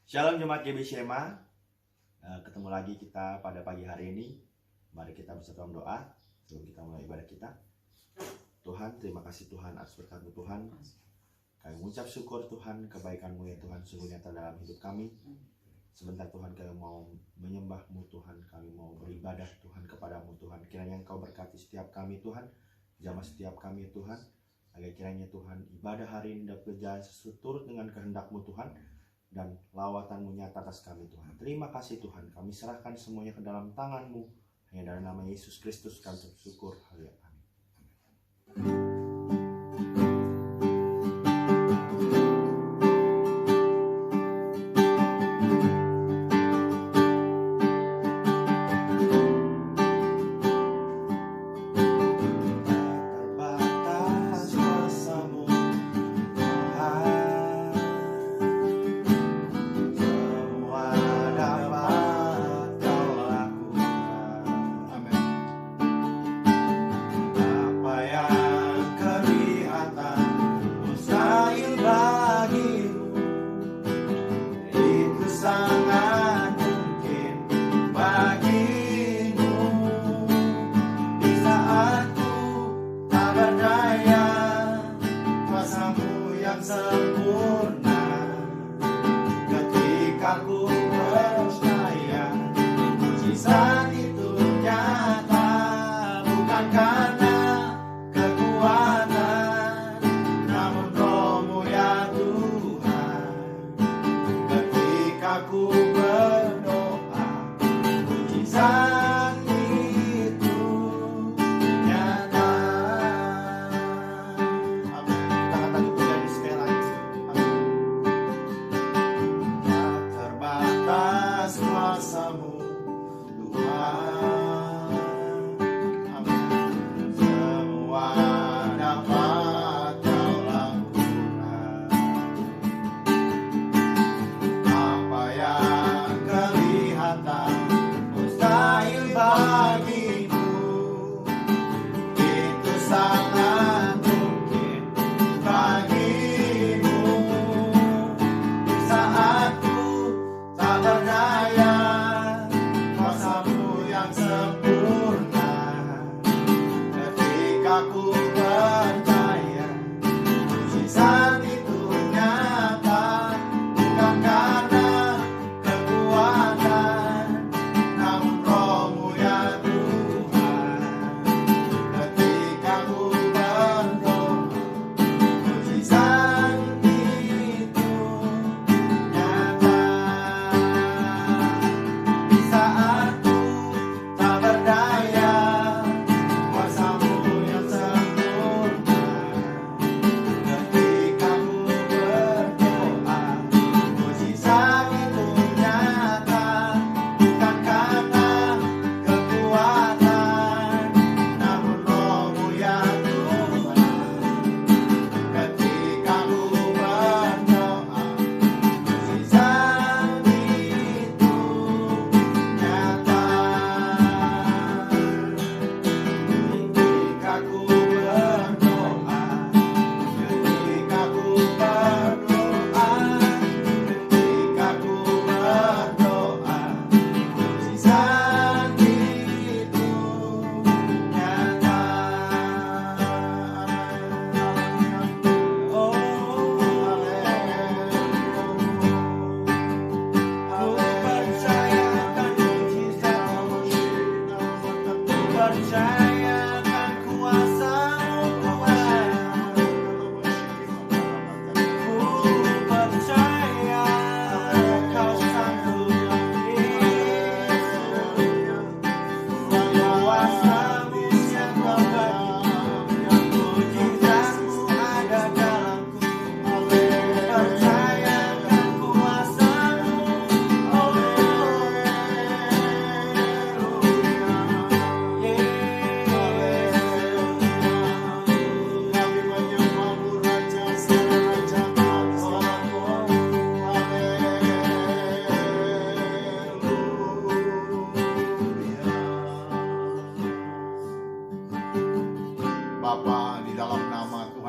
Shalom Jemaat GB Shema. Ketemu lagi kita pada pagi hari ini. Mari kita bersatu doa sebelum kita mulai ibadah kita. Tuhan, terima kasih Tuhan atas berkat-Mu Tuhan. Kami mengucap syukur Tuhan, kebaikan-Mu ya Tuhan sungguh nyata dalam hidup kami. Sebentar Tuhan kami mau menyembah-Mu Tuhan, kami mau beribadah Tuhan kepadamu Tuhan. Kiranya Engkau berkati setiap kami Tuhan, jamah setiap kami Tuhan. Agar kiranya Tuhan ibadah hari ini dapat berjalan sesuai turut dengan kehendak-Mu Tuhan. Dan lawatan-Mu nyata atas kami Tuhan. Terima kasih Tuhan, kami serahkan semuanya ke dalam tangan-Mu. Hanya dalam nama Yesus Kristus kami bersyukur. Haleluya. Amin.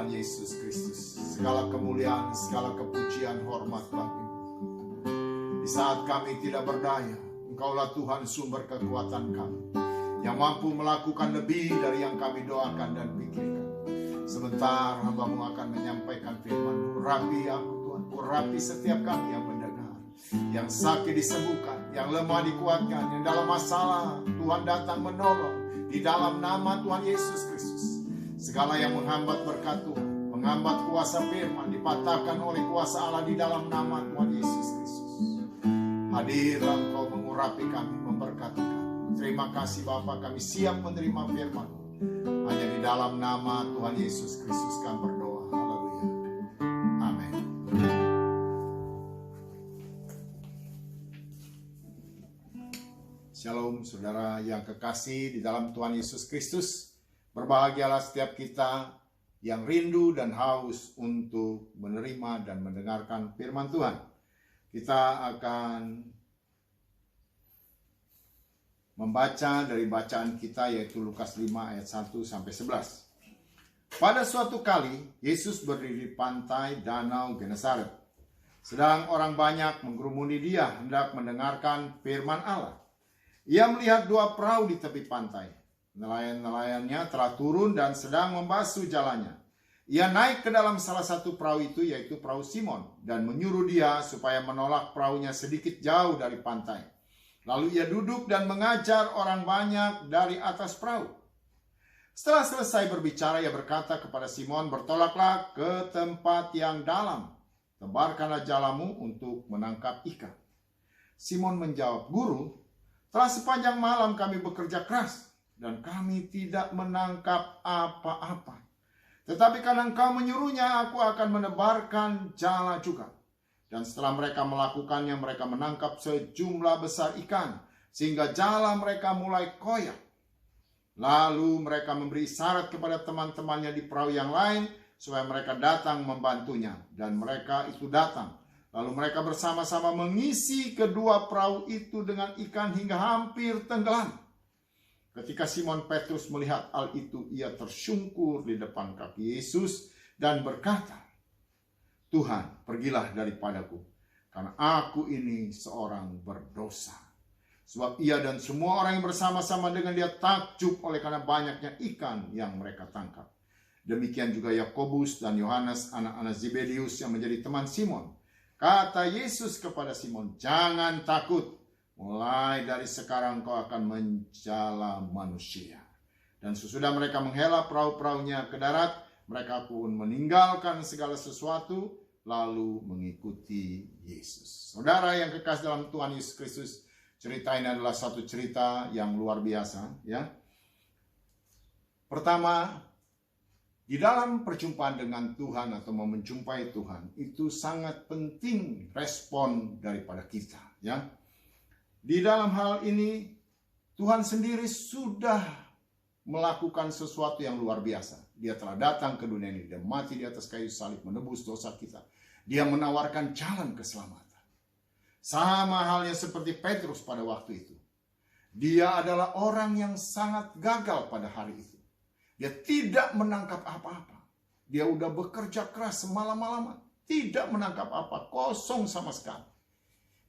Yesus Kristus. Segala kemuliaan, segala kepujian, hormat bagi-Mu. saat kami tidak berdaya, Engkaulah Tuhan sumber kekuatan kami, yang mampu melakukan lebih dari yang kami doakan dan pikirkan. Sebentar hamba-Mu akan menyampaikan firman-Mu. Urapi aku Tuhan, urapi setiap kami yang mendengar. Yang sakit disembuhkan, yang lemah dikuatkan, yang dalam masalah Tuhan datang menolong. Di dalam nama Tuhan Yesus Kristus, segala yang menghambat berkat Tuhan, menghambat kuasa firman, dipatahkan oleh kuasa Allah di dalam nama Tuhan Yesus Kristus. Hadirlah Engkau mengurapi kami, memberkati kami. Terima kasih Bapa, kami siap menerima firman. Hanya di dalam nama Tuhan Yesus Kristus kami berdoa. Haleluya. Amin. Shalom saudara yang kekasih di dalam Tuhan Yesus Kristus. Berbahagialah setiap kita yang rindu dan haus untuk menerima dan mendengarkan firman Tuhan. Kita akan membaca dari bacaan kita, yaitu Lukas 5 ayat 1 sampai 11. Pada suatu kali Yesus berdiri di pantai Danau Genesaret. Sedang orang banyak mengerumuni dia hendak mendengarkan firman Allah. Ia melihat dua perahu di tepi pantai. Nelayan-nelayannya telah turun dan sedang membasuh jalannya. Ia naik ke dalam salah satu perahu itu, yaitu perahu Simon, dan menyuruh dia supaya menolak perahunya sedikit jauh dari pantai. Lalu ia duduk dan mengajar orang banyak dari atas perahu. Setelah selesai berbicara, ia berkata kepada Simon, "Bertolaklah ke tempat yang dalam. Tebarkanlah jalamu untuk menangkap ikan." Simon menjawab, "Guru, telah sepanjang malam kami bekerja keras, dan kami tidak menangkap apa-apa. Tetapi karena Engkau menyuruhnya, aku akan menebarkan jala juga." Dan setelah mereka melakukannya, mereka menangkap sejumlah besar ikan, sehingga jala mereka mulai koyak. Lalu mereka memberi isyarat kepada teman-temannya di perahu yang lain, supaya mereka datang membantunya. Dan mereka itu datang. Lalu mereka bersama-sama mengisi kedua perahu itu dengan ikan hingga hampir tenggelam. Ketika Simon Petrus melihat hal itu, ia tersungkur di depan kaki Yesus dan berkata, "Tuhan, pergilah daripadaku, karena aku ini seorang berdosa." Sebab ia dan semua orang yang bersama-sama dengan dia takjub oleh karena banyaknya ikan yang mereka tangkap. Demikian juga Yakobus dan Yohanes, anak-anak Zebedius yang menjadi teman Simon. Kata Yesus kepada Simon, "Jangan takut, mulai dari sekarang kau akan menjala manusia." Dan sesudah mereka menghela perahu-perahunya ke darat, mereka pun meninggalkan segala sesuatu, lalu mengikuti Yesus. Saudara yang kekasih dalam Tuhan Yesus Kristus, cerita ini adalah satu cerita yang luar biasa, ya. Pertama, di dalam perjumpaan dengan Tuhan atau menjumpai Tuhan, itu sangat penting respon daripada kita, ya. Di dalam hal ini, Tuhan sendiri sudah melakukan sesuatu yang luar biasa. Dia telah datang ke dunia ini, dia mati di atas kayu salib, menebus dosa kita. Dia menawarkan jalan keselamatan. Sama halnya seperti Petrus pada waktu itu. Dia adalah orang yang sangat gagal pada hari itu. Dia tidak menangkap apa-apa. Dia udah bekerja keras semalam-malaman, tidak menangkap apa, kosong sama sekali.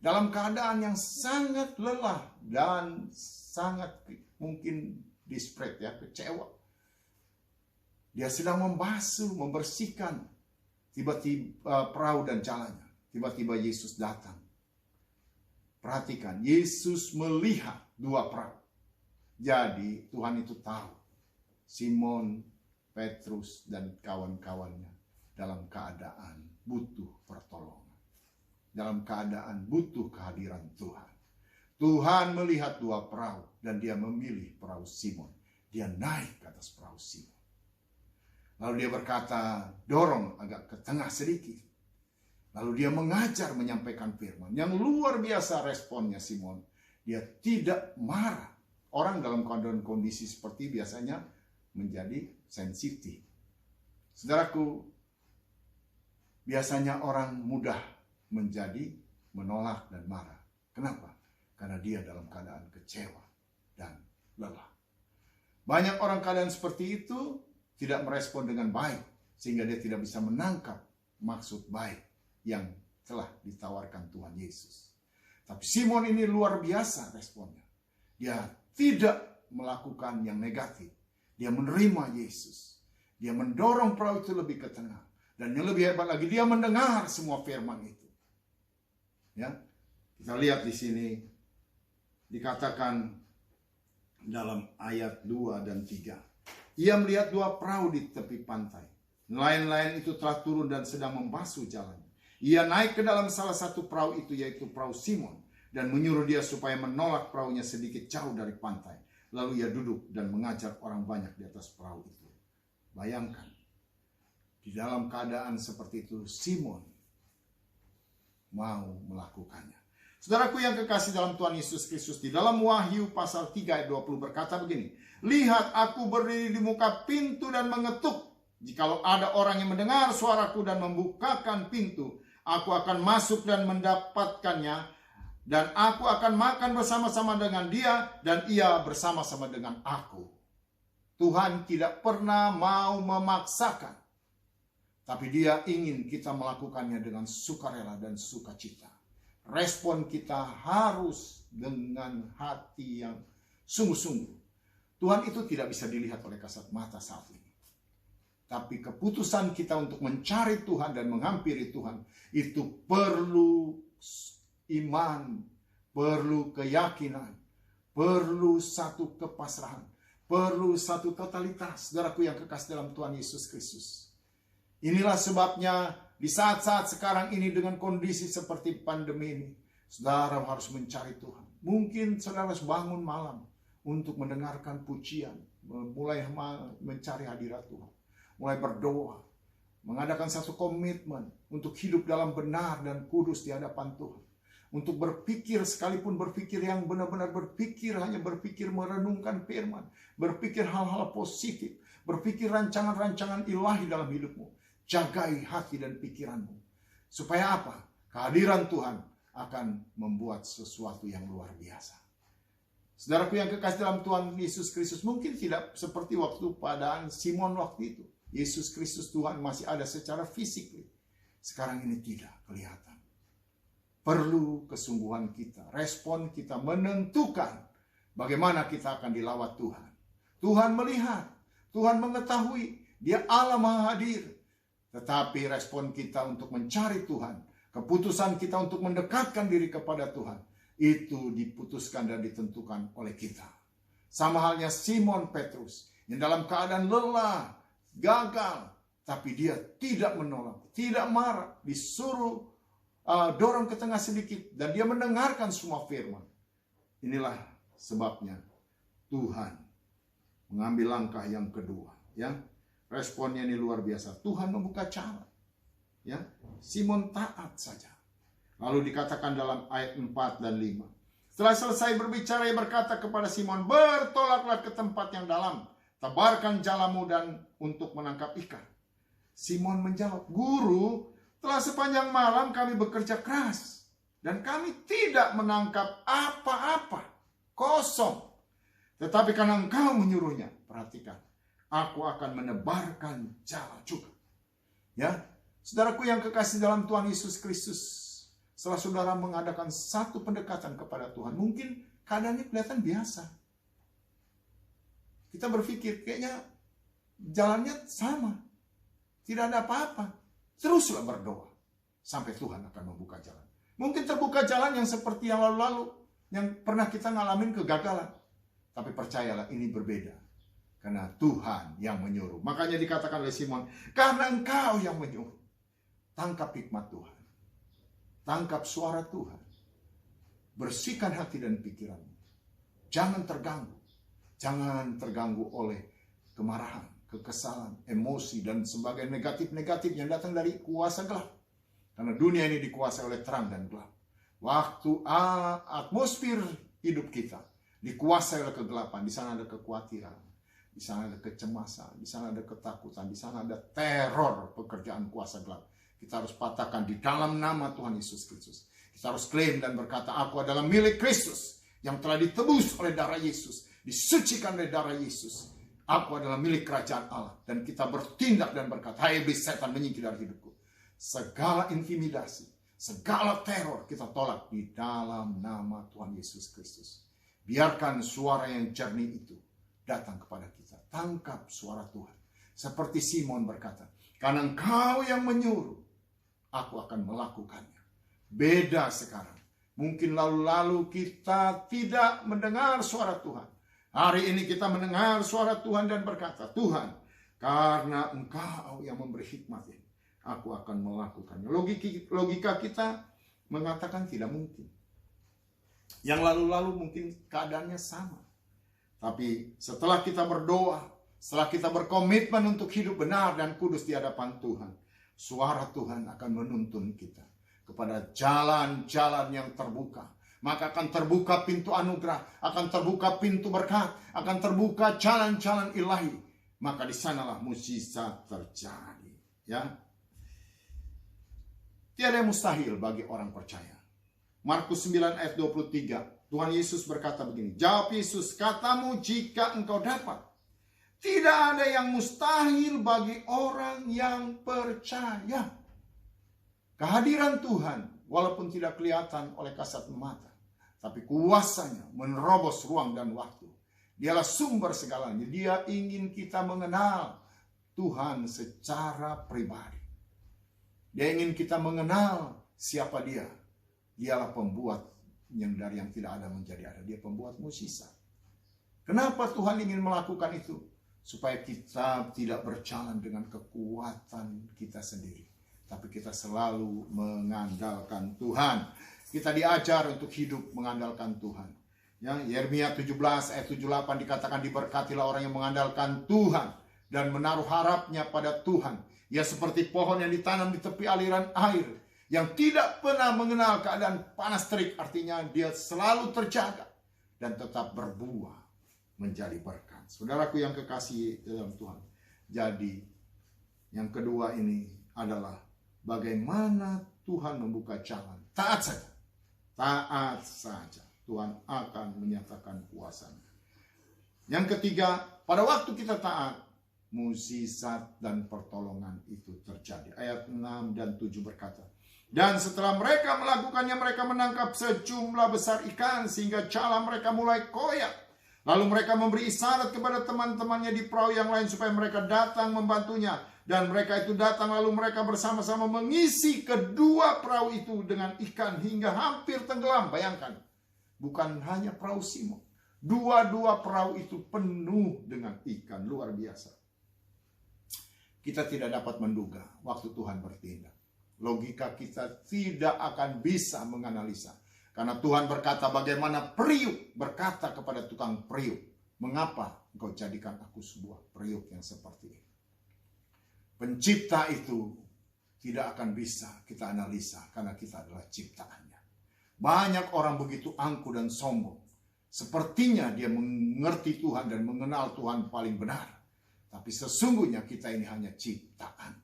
Dalam keadaan yang sangat lelah dan sangat mungkin desperate, ya, kecewa. Dia sedang membasuh, membersihkan tiba-tiba perahu dan jalannya. Tiba-tiba Yesus datang. Perhatikan, Yesus melihat dua perahu. Jadi Tuhan itu tahu Simon, Petrus, dan kawan-kawannya dalam keadaan butuh pertolongan. Dalam keadaan butuh kehadiran Tuhan. Tuhan melihat dua perahu dan dia memilih perahu Simon. Dia naik ke atas perahu Simon. Lalu dia berkata, "Dorong agak ke tengah sedikit." Lalu dia mengajar, menyampaikan firman. Yang luar biasa responnya Simon. Dia tidak marah. Orang dalam keadaan kondisi seperti biasanya menjadi sensitif. Saudaraku, biasanya orang mudah menjadi menolak dan marah. Kenapa? Karena dia dalam keadaan kecewa dan lelah. Banyak orang keadaan seperti itu tidak merespon dengan baik, sehingga dia tidak bisa menangkap maksud baik yang telah ditawarkan Tuhan Yesus. Tapi Simon ini luar biasa responnya. Dia tidak melakukan yang negatif. Dia menerima Yesus. Dia mendorong perahu itu lebih ke tengah. Dan yang lebih hebat lagi, dia mendengar semua firman itu. Ya, kita lihat di sini dikatakan dalam ayat 2 dan 3. Ia melihat 2 perahu di tepi pantai. Nelayan-nelayan itu telah turun dan sedang membasuh jalan. Ia naik ke dalam salah satu perahu itu, yaitu perahu Simon, dan menyuruh dia supaya menolak perahunya sedikit jauh dari pantai. Lalu ia duduk dan mengajar orang banyak di atas perahu itu. Bayangkan, di dalam keadaan seperti itu, Simon mau melakukannya. Saudaraku yang kekasih dalam Tuhan Yesus Kristus, di dalam Wahyu pasal 3 ayat 20 berkata begini, "Lihat, aku berdiri di muka pintu dan mengetuk. Jikalau ada orang yang mendengar suaraku dan membukakan pintu, aku akan masuk dan mendapatkannya, dan aku akan makan bersama-sama dengan dia, dan ia bersama-sama dengan aku." Tuhan tidak pernah mau memaksakan, tapi Dia ingin kita melakukannya dengan sukarela dan sukacita. Respon kita harus dengan hati yang sungguh-sungguh. Tuhan itu tidak bisa dilihat oleh kasat mata saat ini. Tapi keputusan kita untuk mencari Tuhan dan menghampiri Tuhan, itu perlu iman, perlu keyakinan, perlu satu kepasrahan, perlu satu totalitas. Saudaraku yang kekasih dalam Tuhan Yesus Kristus. Inilah sebabnya di saat-saat sekarang ini dengan kondisi seperti pandemi ini, saudara harus mencari Tuhan. Mungkin saudara harus bangun malam untuk mendengarkan pujian, mulai mencari hadirat Tuhan, mulai berdoa, mengadakan satu komitmen untuk hidup dalam benar dan kudus di hadapan Tuhan. Untuk berpikir, sekalipun berpikir yang benar-benar berpikir, hanya berpikir merenungkan firman, berpikir hal-hal positif, berpikir rancangan-rancangan ilahi dalam hidupmu. Jagai hati dan pikiranmu. Supaya apa? Kehadiran Tuhan akan membuat sesuatu yang luar biasa. Saudaraku yang kekasih dalam Tuhan Yesus Kristus, mungkin tidak seperti waktu pada Simon waktu itu. Yesus Kristus Tuhan masih ada secara fisik. Sekarang ini tidak kelihatan. Perlu kesungguhan kita, respon kita menentukan bagaimana kita akan dilawat Tuhan. Tuhan melihat, Tuhan mengetahui, Dia Allah Maha Hadir. Tetapi respon kita untuk mencari Tuhan, keputusan kita untuk mendekatkan diri kepada Tuhan, itu diputuskan dan ditentukan oleh kita. Sama halnya Simon Petrus, yang dalam keadaan lelah, gagal, tapi dia tidak menolak, tidak marah, disuruh dorong ke tengah sedikit, dan dia mendengarkan semua firman. Inilah sebabnya Tuhan mengambil langkah yang kedua, ya. Responnya ini luar biasa. Tuhan membuka cara. Ya, Simon taat saja. Lalu dikatakan dalam ayat 4 dan 5. Setelah selesai berbicara, ia berkata kepada Simon, "Bertolaklah ke tempat yang dalam. Tebarkan jalamu dan untuk menangkap ikan." Simon menjawab, "Guru, telah sepanjang malam kami bekerja keras. Dan kami tidak menangkap apa-apa. Kosong. Tetapi karena engkau menyuruhnya." Perhatikan. "Aku akan menebarkan jala juga." Ya, saudaraku yang kekasih dalam Tuhan Yesus Kristus, setelah saudara mengadakan satu pendekatan kepada Tuhan, mungkin keadaannya kelihatan biasa. Kita berpikir kayaknya jalannya sama, tidak ada apa-apa. Teruslah berdoa sampai Tuhan akan membuka jalan. Mungkin terbuka jalan yang seperti yang lalu-lalu, yang pernah kita ngalamin kegagalan. Tapi percayalah, ini berbeda. Karena Tuhan yang menyuruh. Makanya dikatakan oleh Simon, karena engkau yang menyuruh. Tangkap hikmat Tuhan. Tangkap suara Tuhan. Bersihkan hati dan pikiranmu. Jangan terganggu. Jangan terganggu oleh kemarahan, kekesalan, emosi, dan sebagainya negatif-negatif yang datang dari kuasa gelap. Karena dunia ini dikuasai oleh terang dan gelap. Waktu atmosfer hidup kita dikuasai oleh kegelapan, di sana ada kekhawatiran. Di sana ada kecemasan, di sana ada ketakutan, di sana ada teror pekerjaan kuasa gelap. Kita harus patahkan di dalam nama Tuhan Yesus Kristus. Kita harus klaim dan berkata, "Aku adalah milik Kristus yang telah ditebus oleh darah Yesus, disucikan oleh darah Yesus. Aku adalah milik kerajaan Allah." Dan kita bertindak dan berkata, "Hai iblis, setan, menyingkir dari hidupku." Segala intimidasi, Segala teror kita tolak di dalam nama Tuhan Yesus Kristus. Biarkan suara yang jernih itu datang kepada kita. Tangkap suara Tuhan. Seperti Simon berkata, karena Engkau yang menyuruh, aku akan melakukannya. Beda sekarang. Mungkin lalu-lalu kita tidak mendengar suara Tuhan. Hari ini kita mendengar suara Tuhan dan berkata, Tuhan, karena Engkau yang memberi hikmat ini, aku akan melakukannya. Logika kita mengatakan tidak mungkin. Yang lalu-lalu mungkin keadaannya sama. Tapi setelah kita berdoa, setelah kita berkomitmen untuk hidup benar dan kudus di hadapan Tuhan, suara Tuhan akan menuntun kita kepada jalan-jalan yang terbuka. Maka akan terbuka pintu anugerah, akan terbuka pintu berkat, akan terbuka jalan-jalan ilahi. Maka di sanalah mukjizat terjadi. Ya, tiada yang mustahil bagi orang percaya. Markus 9 ayat 23. Tuhan Yesus berkata begini. Jawab Yesus, katamu jika engkau dapat. Tidak ada yang mustahil bagi orang yang percaya. Kehadiran Tuhan, walaupun tidak kelihatan oleh kasat mata, tapi kuasanya menerobos ruang dan waktu. Dialah sumber segalanya. Dia ingin kita mengenal Tuhan secara pribadi. Dia ingin kita mengenal siapa dia. Dialah pembuat yang dari yang tidak ada menjadi ada. Dia pembuat mukjizat. Kenapa Tuhan ingin melakukan itu? Supaya kita tidak berjalan dengan kekuatan kita sendiri. Tapi kita selalu mengandalkan Tuhan. Kita diajar untuk hidup mengandalkan Tuhan. Yang Yeremia 17 ayat 78 dikatakan diberkatilah orang yang mengandalkan Tuhan dan menaruh harapnya pada Tuhan. Ia seperti pohon yang ditanam di tepi aliran air yang tidak pernah mengenal keadaan panas terik, artinya dia selalu terjaga dan tetap berbuah menjadi berkat. Saudaraku yang kekasih dalam Tuhan. Jadi yang kedua ini adalah bagaimana Tuhan membuka jalan. Taat saja. Taat saja. Tuhan akan menyatakan kuasanya. Yang ketiga, pada waktu kita taat, mukjizat dan pertolongan itu terjadi. Ayat 6 dan 7 berkata, dan setelah mereka melakukannya, mereka menangkap sejumlah besar ikan sehingga jala mereka mulai koyak. Lalu mereka memberi isyarat kepada teman-temannya di perahu yang lain supaya mereka datang membantunya. Dan mereka itu datang, lalu mereka bersama-sama mengisi kedua perahu itu dengan ikan hingga hampir tenggelam. Bayangkan, bukan hanya perahu Simon. Dua-dua perahu itu penuh dengan ikan, luar biasa. Kita tidak dapat menduga waktu Tuhan bertindak. Logika kita tidak akan bisa menganalisa. Karena Tuhan berkata, bagaimana periuk berkata kepada tukang periuk, mengapa engkau jadikan aku sebuah periuk yang seperti ini? Pencipta itu tidak akan bisa kita analisa karena kita adalah ciptaannya. Banyak orang begitu angkuh dan sombong. Sepertinya dia mengerti Tuhan dan mengenal Tuhan paling benar. Tapi sesungguhnya kita ini hanya ciptaan.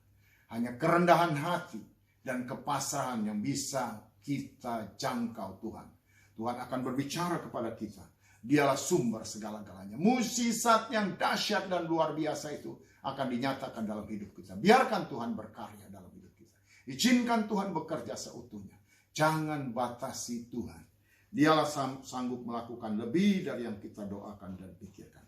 Hanya kerendahan hati dan kepasrahan yang bisa kita jangkau Tuhan. Tuhan akan berbicara kepada kita. Dialah sumber segala-galanya. Mukjizat yang dahsyat dan luar biasa itu akan dinyatakan dalam hidup kita. Biarkan Tuhan berkarya dalam hidup kita. Izinkan Tuhan bekerja seutuhnya. Jangan batasi Tuhan. Dialah sanggup melakukan lebih dari yang kita doakan dan pikirkan.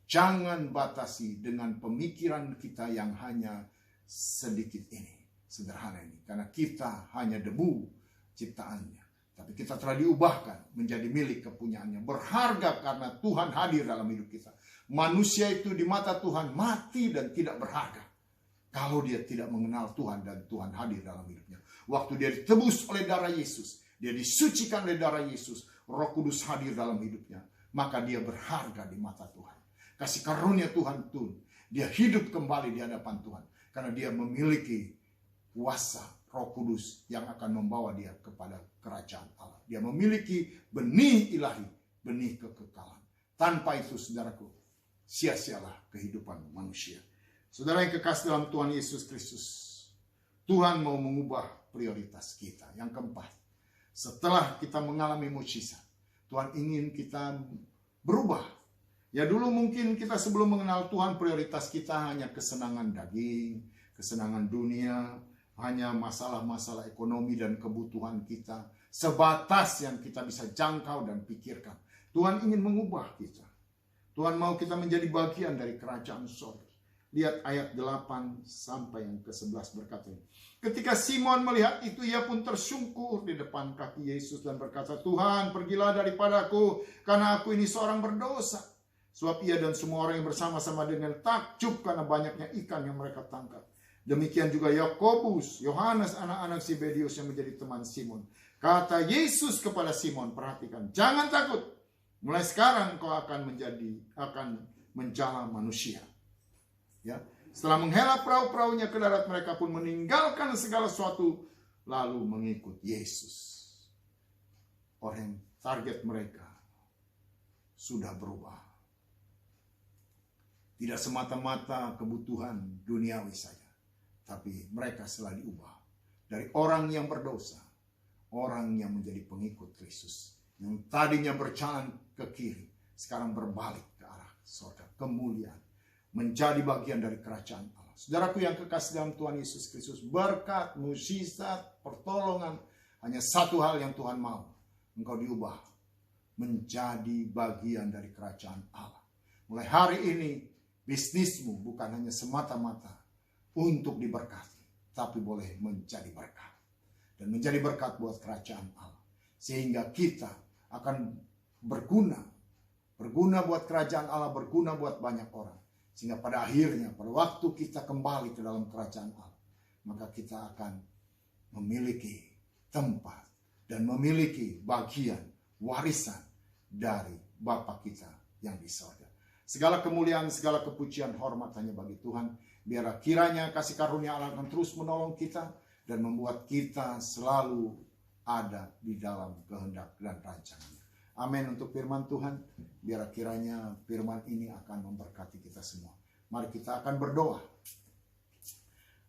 Jangan batasi dengan pemikiran kita yang hanya sedikit ini, sederhana ini. Karena kita hanya debu ciptaannya. Tapi kita telah diubahkan menjadi milik kepunyaannya. Berharga karena Tuhan hadir dalam hidup kita. Manusia itu di mata Tuhan mati dan tidak berharga. Kalau dia tidak mengenal Tuhan dan Tuhan hadir dalam hidupnya. Waktu dia ditebus oleh darah Yesus. Dia disucikan oleh darah Yesus. Roh Kudus hadir dalam hidupnya. Maka dia berharga di mata Tuhan. Kasih karunia Tuhan itu. Dia hidup kembali di hadapan Tuhan. Karena dia memiliki kuasa Roh Kudus yang akan membawa dia kepada kerajaan Allah. Dia memiliki benih ilahi, benih kekekalan. Tanpa itu, saudaraku, sia-sialah kehidupan manusia. Saudara yang kekasih dalam Tuhan Yesus Kristus, Tuhan mau mengubah prioritas kita. Yang keempat, setelah kita mengalami mukjizat, Tuhan ingin kita berubah. Ya dulu mungkin kita sebelum mengenal Tuhan, prioritas kita hanya kesenangan daging, kesenangan dunia, hanya masalah-masalah ekonomi dan kebutuhan kita sebatas yang kita bisa jangkau dan pikirkan. Tuhan ingin mengubah kita. Tuhan mau kita menjadi bagian dari kerajaan sorga. Lihat ayat 8 sampai yang ke-11 berkata, ketika Simon melihat itu, ia pun tersungkur di depan kaki Yesus dan berkata, Tuhan, pergilah daripadaku, karena aku ini seorang berdosa. Sebab ia dan semua orang yang bersama-sama dengan takjub karena banyaknya ikan yang mereka tangkap. Demikian juga Yakobus, Yohanes, anak-anak Zebedius yang menjadi teman Simon. Kata Yesus kepada Simon, perhatikan, jangan takut. Mulai sekarang kau akan menjala manusia. Ya, setelah menghela perahu-perahunya ke darat, mereka pun meninggalkan segala sesuatu lalu mengikut Yesus. Orang target mereka sudah berubah. Tidak semata-mata kebutuhan duniawi saja, tapi mereka setelah diubah dari orang yang berdosa, orang yang menjadi pengikut Kristus, yang tadinya berjalan ke kiri, sekarang berbalik ke arah surga, kemuliaan, menjadi bagian dari kerajaan Allah. Saudaraku yang kekasih dalam Tuhan Yesus Kristus, berkat, mukjizat, pertolongan, hanya satu hal yang Tuhan mau, engkau diubah menjadi bagian dari kerajaan Allah. Mulai hari ini, bisnismu bukan hanya semata-mata untuk diberkati, tapi boleh menjadi berkat. Dan menjadi berkat buat kerajaan Allah. Sehingga kita akan berguna buat kerajaan Allah, berguna buat banyak orang. Sehingga pada akhirnya, pada waktu kita kembali ke dalam kerajaan Allah, maka kita akan memiliki tempat dan memiliki bagian warisan dari Bapa kita yang di sorga. Segala kemuliaan, segala kepujian, hormat hanya bagi Tuhan. Biar kiranya kasih karunia Allah akan terus menolong kita dan membuat kita selalu ada di dalam kehendak dan rancangannya. Amin untuk firman Tuhan. Biar kiranya firman ini akan memberkati kita semua. Mari kita akan berdoa.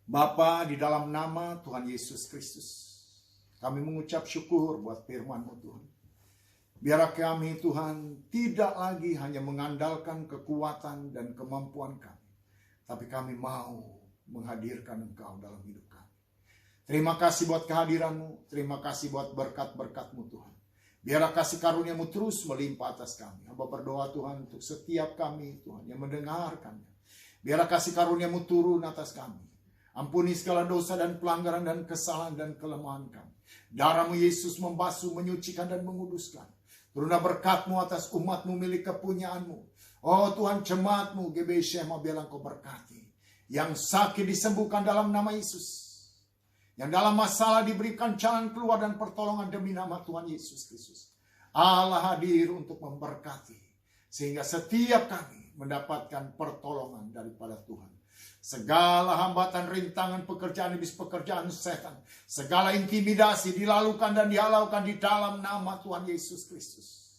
Bapa, di dalam nama Tuhan Yesus Kristus, kami mengucap syukur buat firman-Mu Tuhan. Biar kami Tuhan tidak lagi hanya mengandalkan kekuatan dan kemampuan kami, tapi kami mau menghadirkan Engkau dalam hidup kami. Terima kasih buat kehadiran-Mu, terima kasih buat berkat-berkat-Mu Tuhan. Biarlah kasih karunia-Mu terus melimpah atas kami. Hamba berdoa Tuhan untuk setiap kami Tuhan yang mendengarkannya. Biarlah kasih karunia-Mu turun atas kami. Ampuni segala dosa dan pelanggaran dan kesalahan dan kelemahan kami. Darah-Mu Yesus membasuh, menyucikan dan menguduskan. Turunlah berkat-Mu atas umat-Mu milik kepunyaan-Mu. Oh Tuhan, jemaat-Mu GBI Shema, biarlah Engkau berkati. Yang sakit disembuhkan dalam nama Yesus. Yang dalam masalah diberikan jalan keluar dan pertolongan demi nama Tuhan Yesus Kristus. Allah hadir untuk memberkati. Sehingga setiap kami mendapatkan pertolongan daripada Tuhan. Segala hambatan, rintangan, pekerjaan iblis, pekerjaan setan, segala intimidasi dilalukan dan dihalaukan di dalam nama Tuhan Yesus Kristus.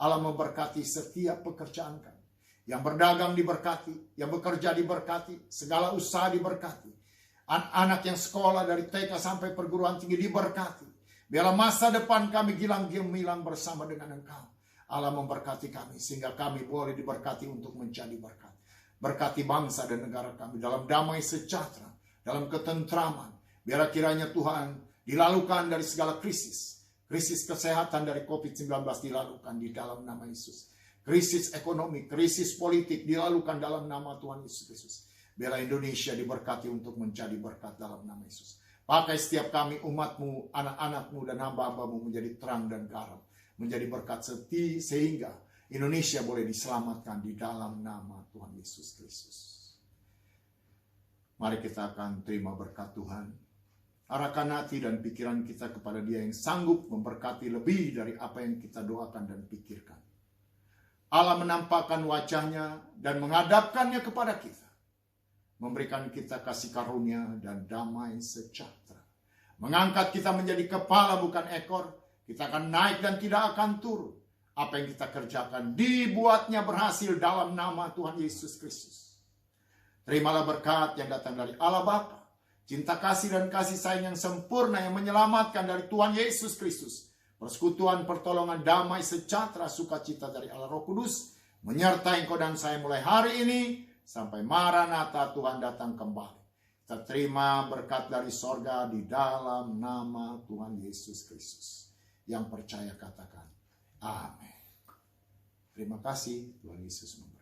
Allah memberkati setiap pekerjaan kami. Yang berdagang diberkati, yang bekerja diberkati, segala usaha diberkati. Anak-anak yang sekolah dari TK sampai perguruan tinggi diberkati. Biarlah masa depan kami gilang gemilang bersama dengan Engkau. Allah memberkati kami sehingga kami boleh diberkati untuk menjadi berkat. Berkati bangsa dan negara kami dalam damai sejahtera, dalam ketentraman. Biarlah kiranya Tuhan dilalukan dari segala krisis. Krisis kesehatan dari COVID-19 dilalukan di dalam nama Yesus. Krisis ekonomi, krisis politik dilalukan dalam nama Tuhan Yesus Kristus. Biarlah Indonesia diberkati untuk menjadi berkat dalam nama Yesus. Pakai setiap kami, umat-Mu, anak-anak-Mu, dan hamba-hamba-Mu menjadi terang dan garam. Menjadi berkat sehingga Indonesia boleh diselamatkan di dalam nama Tuhan Yesus Kristus. Mari kita akan terima berkat Tuhan. Arahkan hati dan pikiran kita kepada Dia yang sanggup memberkati lebih dari apa yang kita doakan dan pikirkan. Allah menampakkan wajahnya dan menghadapkannya kepada kita. Memberikan kita kasih karunia dan damai sejahtera. Mengangkat kita menjadi kepala bukan ekor. Kita akan naik dan tidak akan turun. Apa yang kita kerjakan dibuatnya berhasil dalam nama Tuhan Yesus Kristus. Terimalah berkat yang datang dari Allah Bapa. Cinta kasih dan kasih sayang yang sempurna yang menyelamatkan dari Tuhan Yesus Kristus. Persekutuan, pertolongan, damai, sejahtera, sukacita dari Allah Roh Kudus. Menyertai engkau dan saya mulai hari ini. Sampai Maranatha Tuhan datang kembali. Kita terima berkat dari sorga di dalam nama Tuhan Yesus Kristus. Yang percaya katakan, amin. Terima kasih, Tuhan Yesus memberkati.